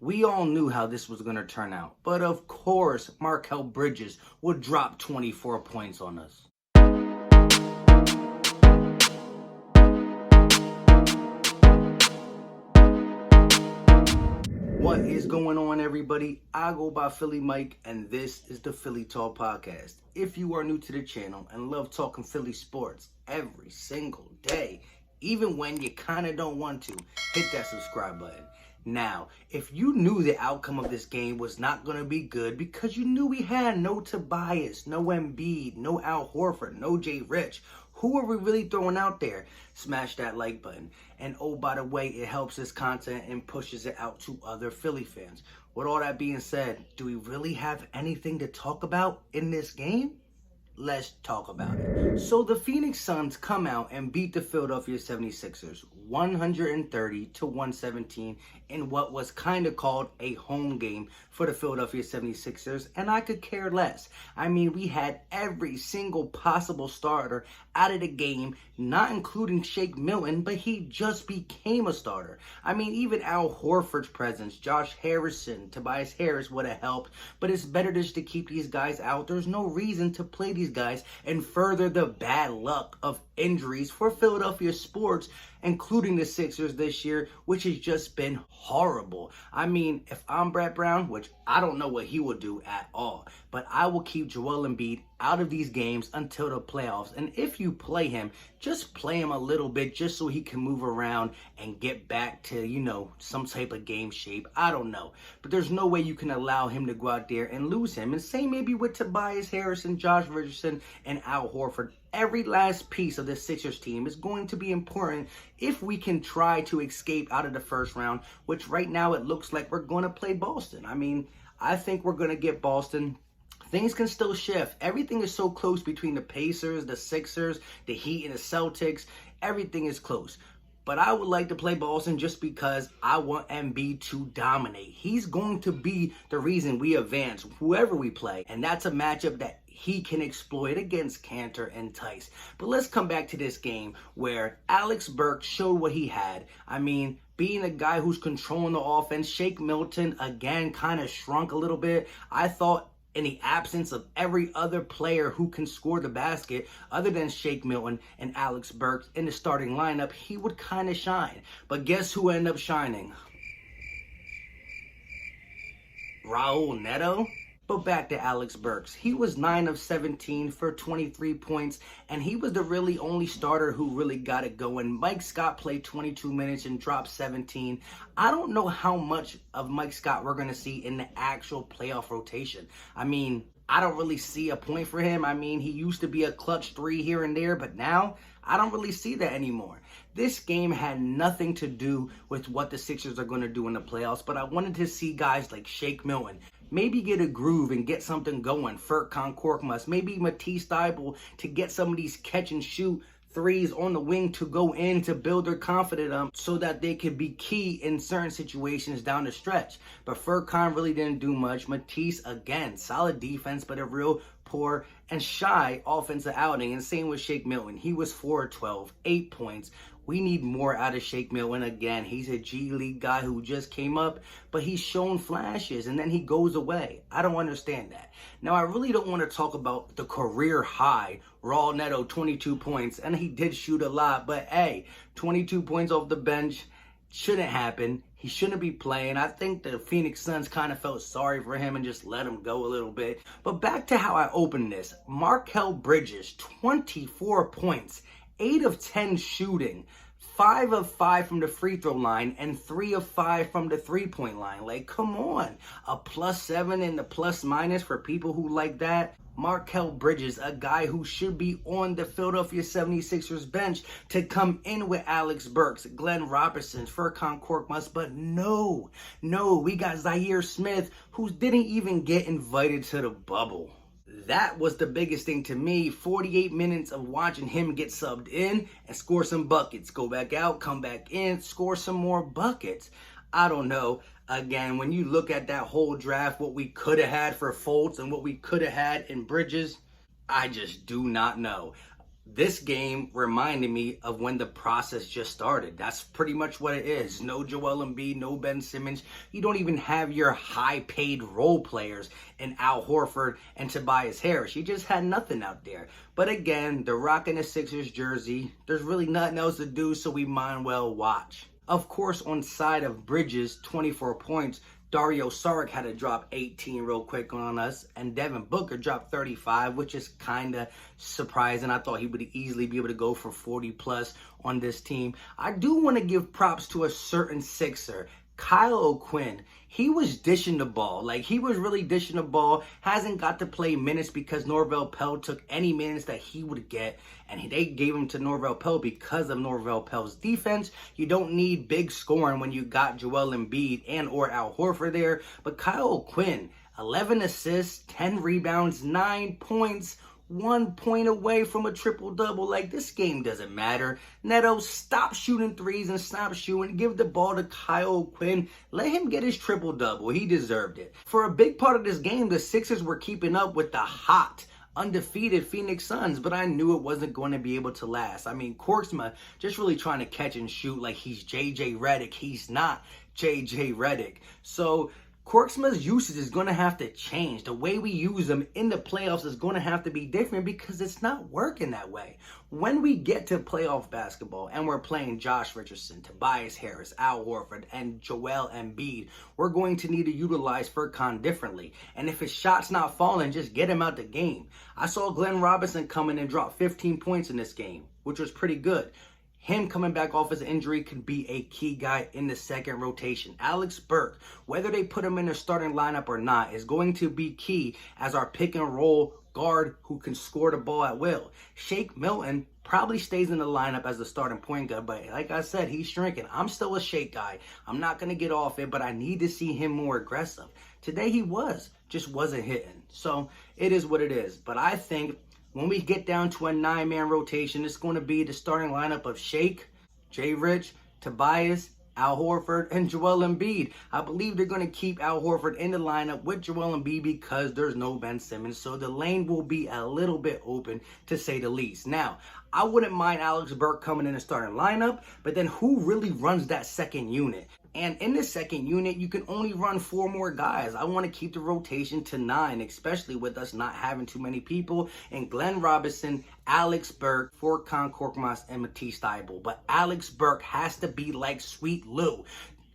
We all knew how this was going to turn out, but of course, Markel Bridges would drop 24 points on us. What is going on, everybody? I go by Philly Mike, and this is the Philly Talk Podcast. If you are new to the channel and love talking Philly sports every single day, even when you kind of don't want to, hit that subscribe button. Now, if you knew the outcome of this game was not going to be good because you knew we had no Tobias, no Embiid, no Al Horford, no Jay Rich, who are we really throwing out there? Smash that like button. And oh, by the way, it helps this content and pushes it out to other Philly fans. With all that being said, do we really have anything to talk about in this game? Let's talk about it. So the Phoenix Suns come out and beat the Philadelphia 76ers 130-117 in what was kind of called a home game for the Philadelphia 76ers, and I could care less. I mean, we had every single possible starter out of the game, not including Shake Milton, but he just became a starter. I mean, even Al Horford's presence, Josh Harrison, Tobias Harris would have helped, but it's better just to keep these guys out. There's no reason to play these guys and further the bad luck of injuries for Philadelphia sports, including the Sixers this year, which has just been horrible. I mean, if I'm Brett Brown, which I don't know what he will do at all, but I will keep Joel Embiid out of these games until the playoffs. And if you play him, just play him a little bit just so he can move around and get back to, some type of game shape. I don't know. But there's no way you can allow him to go out there and lose him. And same maybe with Tobias Harrison, Josh Richardson, and Al Horford. Every last piece of this Sixers team is going to be important if we can try to escape out of the first round, which right now it looks like we're going to play Boston. I mean, I think we're going to get Boston. Things can still shift. Everything is so close between the Pacers, the Sixers, the Heat, and the Celtics. Everything is close. But I would like to play Boston just because I want Embiid to dominate. He's going to be the reason we advance, whoever we play. And that's a matchup that he can exploit against Cantor and Tice. But let's come back to this game where Alex Burks showed what he had. I mean, being a guy who's controlling the offense, Shake Milton, again, kind of shrunk a little bit. I thought in the absence of every other player who can score the basket other than Shake Milton and Alex Burks in the starting lineup, he would kind of shine. But guess who ended up shining? Raul Neto? But back to Alex Burks. He was 9 of 17 for 23 points, and he was the really only starter who really got it going. Mike Scott played 22 minutes and dropped 17. I don't know how much of Mike Scott we're going to see in the actual playoff rotation. I mean, I don't really see a point for him. I mean, he used to be a clutch 3 here and there, but now I don't really see that anymore. This game had nothing to do with what the Sixers are going to do in the playoffs, but I wanted to see guys like Shake Milton maybe get a groove and get something going. Furkan Korkmaz, maybe Matisse Thybulle to get some of these catch and shoot threes on the wing to go in to build their confidence up so that they could be key in certain situations down the stretch. But Furkan really didn't do much. Matisse, again, solid defense, but a real poor and shy offensive outing. And same with Shake Milton. He was 4 of 12, 8 points. We need more out of Shake Milton. Again, he's a G League guy who just came up, but he's shown flashes and then he goes away. I don't understand that. Now, I really don't want to talk about the career high, Raul Neto, 22 points, and he did shoot a lot, but hey, 22 points off the bench shouldn't happen. He shouldn't be playing. I think the Phoenix Suns kind of felt sorry for him and just let him go a little bit. But back to how I opened this. Markel Bridges, 24 points, 8 of 10 shooting, 5 of 5 from the free throw line, and 3 of 5 from the three-point line. Like, come on. A +7 in the plus minus for people who like that. Markel Bridges, a guy who should be on the Philadelphia 76ers bench to come in with Alex Burks, Glenn Robinson, Furkan Korkmaz, but no, we got Zhaire Smith, who didn't even get invited to the bubble. That was the biggest thing to me. 48 minutes of watching him get subbed in and score some buckets. Go back out, come back in, score some more buckets. I don't know. Again, when you look at that whole draft, what we could have had for Fultz and what we could have had in Bridges, I just do not know. This game reminded me of when the process just started. That's pretty much what it is. No Joel Embiid, no Ben Simmons. You don't even have your high-paid role players in Al Horford and Tobias Harris. You just had nothing out there. But again, they're rocking a Sixers jersey. There's really nothing else to do, so we might well watch. Of course, on side of Bridges, 24 points, Dario Saric had to drop 18 real quick on us, and Devin Booker dropped 35, which is kind of surprising. I thought he would easily be able to go for 40 plus on this team. I do want to give props to a certain Sixer, Kyle O'Quinn. He was dishing the ball. Like, he was really dishing the ball. Hasn't got to play minutes because Norvel Pelle took any minutes that he would get. And they gave him to Norvel Pelle because of Norvel Pelle's defense. You don't need big scoring when you got Joel Embiid and or Al Horford there. But Kyle O'Quinn, 11 assists, 10 rebounds, 9 points. 1 point away from a triple-double. Like, this game doesn't matter. Neto, stop shooting threes and stop shooting. Give the ball to Kyle O'Quinn. Let him get his triple-double. He deserved it. For a big part of this game, the Sixers were keeping up with the hot, undefeated Phoenix Suns, but I knew it wasn't going to be able to last. I mean, Korkmaz just really trying to catch and shoot like he's JJ Redick. He's not JJ Redick. So Korkmaz's usage is going to have to change. The way we use him in the playoffs is going to have to be different because it's not working that way. When we get to playoff basketball and we're playing Josh Richardson, Tobias Harris, Al Horford, and Joel Embiid, we're going to need to utilize Furkan differently. And if his shot's not falling, just get him out the game. I saw Glenn Robinson come in and drop 15 points in this game, which was pretty good. Him coming back off his injury could be a key guy in the second rotation. Alex Burke, whether they put him in their starting lineup or not, is going to be key as our pick and roll guard who can score the ball at will. Shake Milton probably stays in the lineup as the starting point guard, but like I said, he's shrinking. I'm still a Shake guy. I'm not going to get off it, but I need to see him more aggressive. Today he just wasn't hitting. So it is what it is. But I think when we get down to a 9-man rotation, it's going to be the starting lineup of Shake, Jay Rich, Tobias, Al Horford, and Joel Embiid. I believe they're going to keep Al Horford in the lineup with Joel Embiid because there's no Ben Simmons. So the lane will be a little bit open, to say the least. Now, I wouldn't mind Alex Burke coming in the starting lineup, but then who really runs that second unit? And in the second unit, you can only run 4 more guys. I want to keep the rotation to 9, especially with us not having too many people. And Glenn Robinson, Alex Burke, Furkan Korkmaz, and Matisse Thybulle. But Alex Burke has to be like Sweet Lou.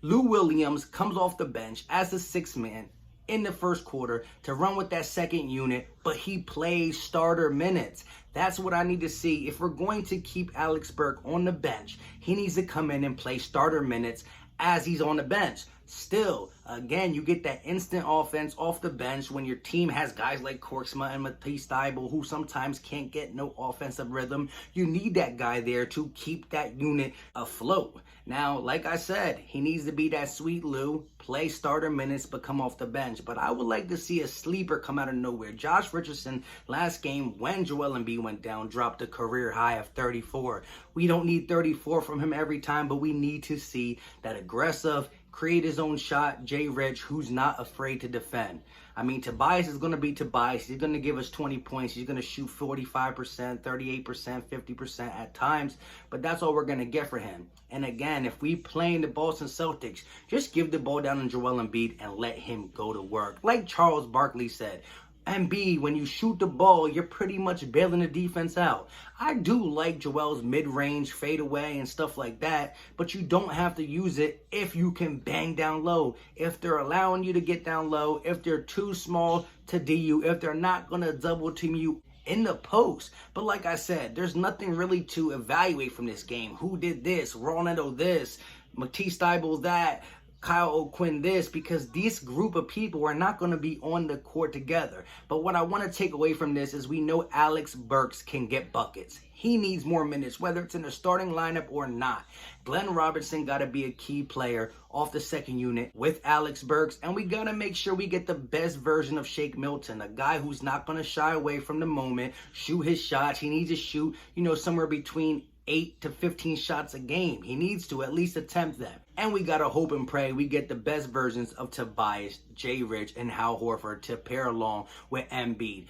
Lou Williams comes off the bench as a 6th man in the first quarter to run with that second unit, but he plays starter minutes. That's what I need to see. If we're going to keep Alex Burke on the bench, he needs to come in and play starter minutes as he's on the bench. Still, again, you get that instant offense off the bench when your team has guys like Korkmaz and Matisse Thybulle who sometimes can't get no offensive rhythm. You need that guy there to keep that unit afloat. Now, like I said, he needs to be that Sweet Lou, play starter minutes, but come off the bench. But I would like to see a sleeper come out of nowhere. Josh Richardson, last game, when Joel Embiid went down, dropped a career high of 34. We don't need 34 from him every time, but we need to see that aggressive, create his own shot, Jay Rich, who's not afraid to defend. I mean, Tobias is going to be Tobias. He's going to give us 20 points. He's going to shoot 45%, 38%, 50% at times. But that's all we're going to get for him. And again, if we playing the Boston Celtics, just give the ball down to Joel Embiid and let him go to work. Like Charles Barkley said, Embiid, when you shoot the ball, you're pretty much bailing the defense out. I do like Joel's mid-range fadeaway and stuff like that, but you don't have to use it if you can bang down low. If they're allowing you to get down low, if they're too small to D you, if they're not going to double team you in the post. But like I said, there's nothing really to evaluate from this game. Who did this? Ronaldo this, Matisse Thybulle that, Kyle O'Quinn this, because this group of people are not going to be on the court together. But what I want to take away from this is we know Alex Burks can get buckets. He needs more minutes, whether it's in the starting lineup or not. Glenn Robinson got to be a key player off the second unit with Alex Burks, and we got to make sure we get the best version of Shake Milton, a guy who's not going to shy away from the moment, shoot his shots. He needs to shoot, somewhere between 8 to 15 shots a game. He needs to at least attempt them. And we got to hope and pray we get the best versions of Tobias, Jay Rich, and Al Horford to pair along with Embiid.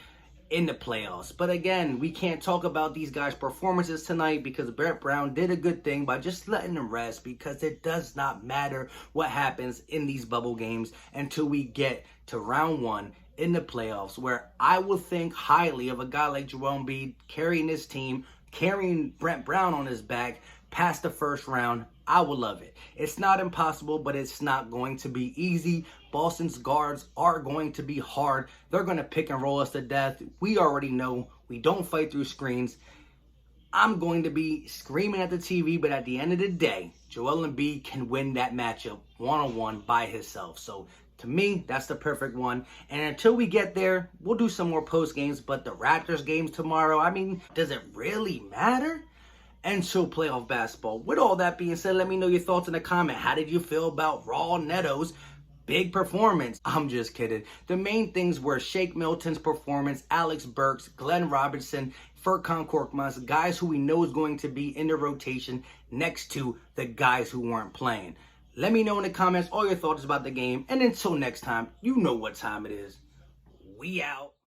in the playoffs. But again, we can't talk about these guys' performances tonight because Brett Brown did a good thing by just letting them rest, because it does not matter what happens in these bubble games until we get to round one in the playoffs, where I will think highly of a guy like Joel Embiid carrying this team, carrying Brett Brown on his back past the first round. I will love it. It's not impossible, but it's not going to be easy. Boston's guards are going to be hard. They're going to pick and roll us to death. We already know we don't fight through screens. I'm going to be screaming at the TV, but at the end of the day, Joel Embiid can win that matchup one-on-one by himself. So to me, that's the perfect one. And until we get there, we'll do some more post games. But the Raptors games tomorrow, I mean, does it really matter? And so playoff basketball. With all that being said, let me know your thoughts in the comment. How did you feel about Raul Neto's big performance? I'm just kidding. The main things were Shake Milton's performance, Alex Burks, Glenn Robinson, Furkan Korkmaz, guys who we know is going to be in the rotation next to the guys who weren't playing. Let me know in the comments all your thoughts about the game. And until next time, you know what time it is. We out.